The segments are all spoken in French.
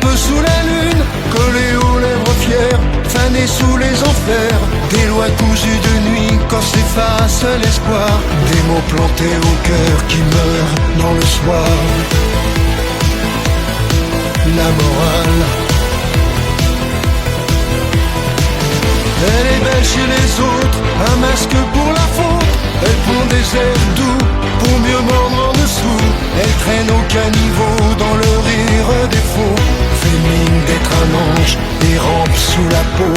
peu sous la lune, collé aux lèvres fières, fané sous les enfers. Des lois cousues de nuit quand s'efface l'espoir, des mots plantés au cœur qui meurent dans le soir. La morale, elle est belle chez les autres, un masque pour la faute. Elle pond des airs doux pour mieux mordre en dessous. Elle traîne au caniveau dans le rire des faux, fait mine d'être un ange et rampe sous la peau.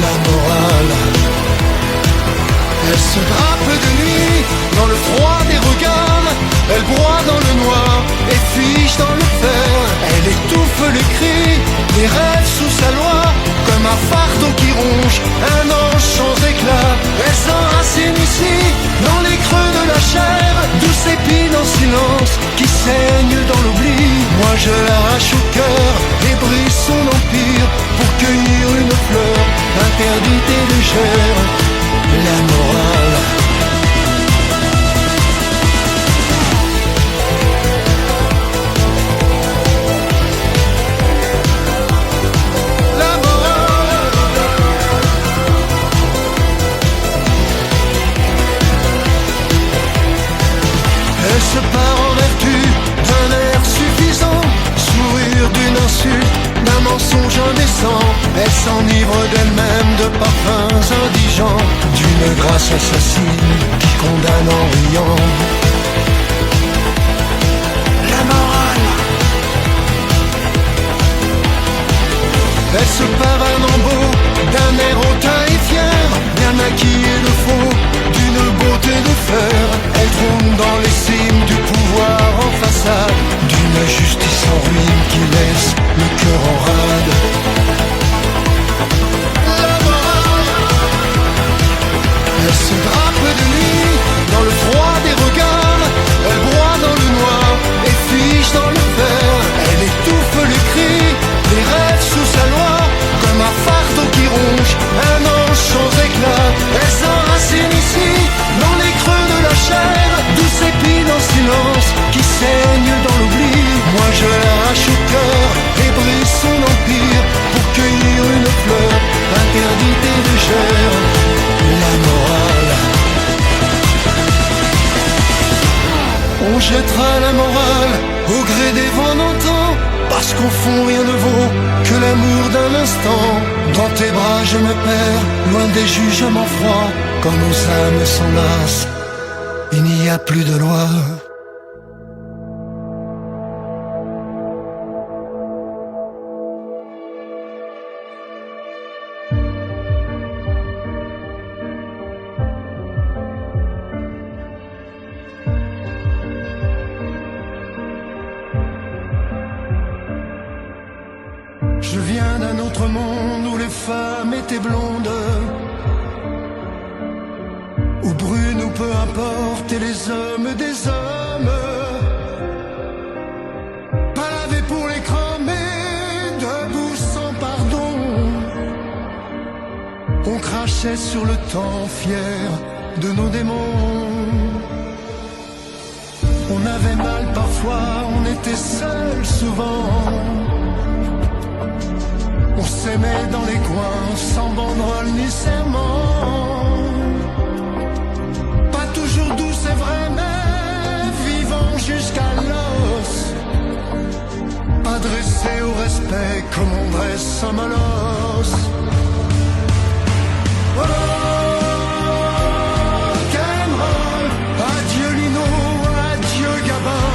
La morale, elle se drape de nuit dans le froid des regards. Elle broie dans le noir et fiche dans le fer. Elle étouffe les cris des rêves sous sa loi, comme un fardeau qui ronge un ange sans éclat. Elle s'enracine ici dans les creux de la chair, douce épine en silence qui saigne dans l'oubli. Moi je l'arrache au cœur et brise son empire pour cueillir une fleur interdite et légère. La morale, elle se part en vertu d'un air suffisant, sourire d'une insulte, d'un mensonge indécent. Elle s'enivre d'elle-même de parfums indigents, d'une grâce assassine qui condamne en riant. La morale, elle se pavane en beau d'un air hautain et fier, bien maquillé de faux, d'une beauté de fer. Elle trône dans les cimes du pouvoir en façade, d'une justice en ruine qui laisse le cœur en rade. La morale, elle se drape de nuit dans le froid des regards. Elle broie dans le noir et fiche dans le fer. Elle étouffe les cris des rêves sous sa loi, comme un fardeau qui ronge un ange sans éclat. Elle s'enracine ici dans les creux de la chair, douce épine en silence qui saigne dans l'oubli. Moi je l'arrache au cœur et brise son empire pour cueillir une fleur interdite et légère. La morale, on jettera la morale au gré des vents d'antan, parce qu'au fond rien ne vaut que l'amour d'un instant. Dans tes bras je me perds, loin des jugements froids. Quand nos âmes s'enlacent, il n'y a plus de loi. Je viens d'un autre monde où les femmes étaient blondes, ou brunes ou peu importe, et les hommes des hommes. Pas lavés pour les cramer, debout sans pardon. On crachait sur le temps fier de nos démons. On avait mal parfois, on était seuls souvent. On s'aimait dans les coins, sans banderole ni serment. Pas toujours doux, c'est vrai, mais vivant jusqu'à l'os. Pas dressé au respect comme on dresse un molosse. Oh, rock'n'roll, adieu Lino, adieu Gabin,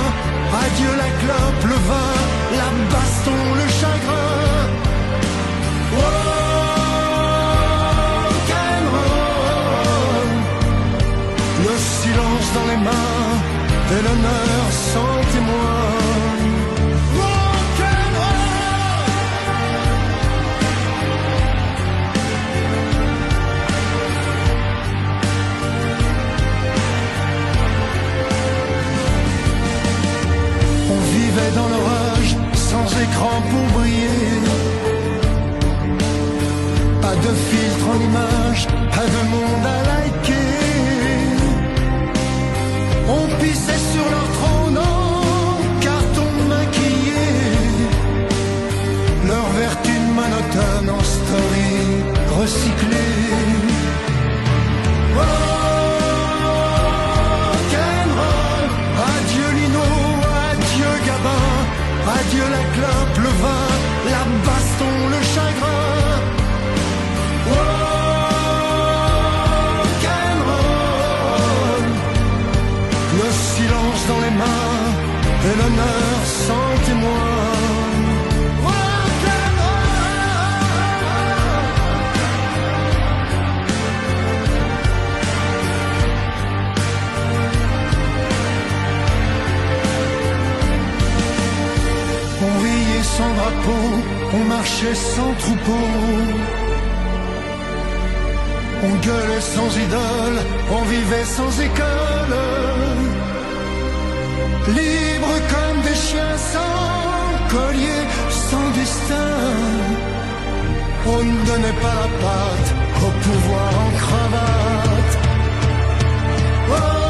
adieu la clope, le vin, la baston, le chagrin. Dans les mains et l'honneur sans témoin. Rock'n'roll, on vivait dans l'orage sans écran pour briller. Pas de filtre en image, pas de monde à liker. On pissait sur leur trône en carton maquillé. recycler. Rock'n'roll, adieu Lino, adieu Gabin, adieu la clope, le vin, la baston, le chagrin. Rock'n'roll, le silence dans les mains et l'honneur sans témoin. On riait sans drapeau, on marchait sans troupeau. On gueulait sans idole, on vivait sans école. Libre comme des chiens sans collier, sans destin. On ne donnait pas la patte au pouvoir en cravate. Oh,